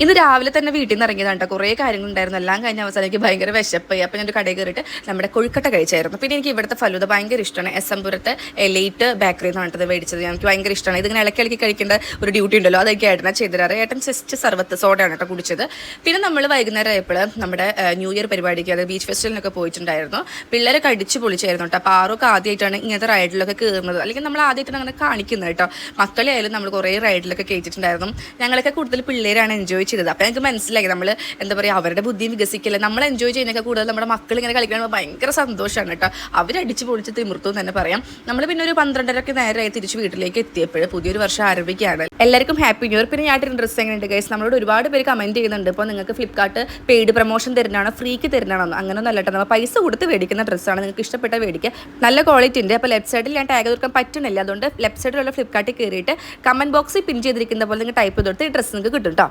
ഇന്ന് രാവിലെ തന്നെ വീട്ടിൽ നിന്ന് ഇറങ്ങിയതാണ് കേട്ടോ. കുറേ കാര്യങ്ങളുണ്ടായിരുന്നു. എല്ലാം കഴിഞ്ഞ അവസാനം എനിക്ക് ഭയങ്കര വിശപ്പായി. അപ്പോൾ ഞാൻ ഒരു കടയിൽ കയറിയിട്ട് നമ്മുടെ കൊഴുക്കട്ട കഴിച്ചായിരുന്നു. പിന്നെ എനിക്ക് ഇവിടുത്തെ ഫലൂദ ഭയങ്കര ഇഷ്ടമാണ്. എസ്എംപുരത്തെ എലൈറ്റ് ബേക്കറി എന്ന് പറഞ്ഞിട്ട് മേടിച്ചത് എനിക്ക് ഭയങ്കര ഇഷ്ടമാണ്. ഇതിങ്ങനെ ഇളക്കി കഴിക്കേണ്ട ഒരു ഡ്യൂട്ടി ഉണ്ടല്ലോ, അതൊക്കെ ഏട്ടനാ ചെയ്തിരാറ്. ഏട്ടൻ ജസ്റ്റ് സർവത്ത് സോഡയാണ് കേട്ടോ കുടിച്ചത്. പിന്നെ നമ്മൾ വൈകുന്നേരം ആയപ്പോൾ നമ്മുടെ ന്യൂ ഇയർ പരിപാടിക്ക്, അത് ബീച്ച് ഫെസ്റ്റിവലിനൊക്കെ പോയിട്ടുണ്ടായിരുന്നു. പിള്ളേരൊക്കെ അടിച്ച് പൊളിച്ചായിരുന്നു കേട്ടോ. അപ്പോൾ ആറൊക്കെ ആദ്യമായിട്ടാണ് ഇങ്ങനത്തെ റൈഡിലൊക്കെ കയറുന്നത്. അല്ലെങ്കിൽ നമ്മൾ ആദ്യമായിട്ടാണ് അങ്ങനെ കാണിക്കുന്നത് കേട്ടോ. മക്കളെ ആയാലും നമ്മൾ കുറേ റൈഡിലൊക്കെ കയറ്റിട്ടുണ്ടായിരുന്നു. ഞങ്ങളൊക്കെ കൂടുതൽ പിള്ളേരാണ് എൻജോയ് ചെയ്തത്. അപ്പോൾ എനിക്ക് മനസ്സിലായി നമ്മൾ എന്താ പറയുക, അവരുടെ ബുദ്ധിയും വികസിക്കില്ല. നമ്മൾ എൻജോയ് ചെയ്യുന്നതൊക്കെ കൂടുതൽ നമ്മുടെ മക്കൾ ഇങ്ങനെ കളിക്കാൻ ഭയങ്കര സന്തോഷമാണ് കേട്ടോ. അവരടിച്ച് പൊളിച്ച് തിമിർത്തു തന്നെ പറയാം. നമ്മൾ പിന്നെ ഒരു 12:30 നേരമായി തിരിച്ച് വീട്ടിലേക്ക് എത്തിയപ്പോൾ പുതിയൊരു വർഷം ആരംഭിക്കുകയാണ്. എല്ലാവർക്കും ഹാപ്പി ന്യൂ ഇയർ. പിന്നെ ഞാനൊരു ഡ്രസ്സ് എങ്ങനെയുണ്ട് ഗൈസ്? നമ്മളോട് ഒരുപാട് പേര് കമൻറ്റ് ചെയ്യുന്നുണ്ട്. ഇപ്പോൾ നിങ്ങൾക്ക് ഫ്ലിപ്കാർട്ട് പെയ്ഡ് പ്രൊമോഷൻ തരുന്നതാണോ ഫ്രീക്ക് തരുന്നതാണോ? അങ്ങനെയൊന്നും അല്ല കേട്ടോ. നമ്മൾ പൈസ കൊടുത്ത് മേടിക്കുന്ന ഡ്രസ്സാണ്. നിങ്ങൾക്ക് ഇഷ്ടപ്പെട്ട മേടിക്കുക. നല്ല ക്വാളിറ്റി ഉണ്ട്. അപ്പോൾ ലെഫ്റ്റ് സൈഡിൽ ഞാൻ ടാഗ് കൊടുക്കാൻ പറ്റുന്നില്ല. അതുകൊണ്ട് ലെഫ്റ്റ് സൈഡിലുള്ള ഫ്ലിപ്കാർട്ടിൽ കയറിയിട്ട് കമൻറ്റ് ബോക്സിൽ പിൻ ചെയ്തിരിക്കുന്ന പോലെ നിങ്ങൾ ടൈപ്പ് ചെയ്തെടുത്ത് ഈ ഡ്രസ്സ് നിങ്ങൾക്ക് കിട്ടും കേട്ടോ.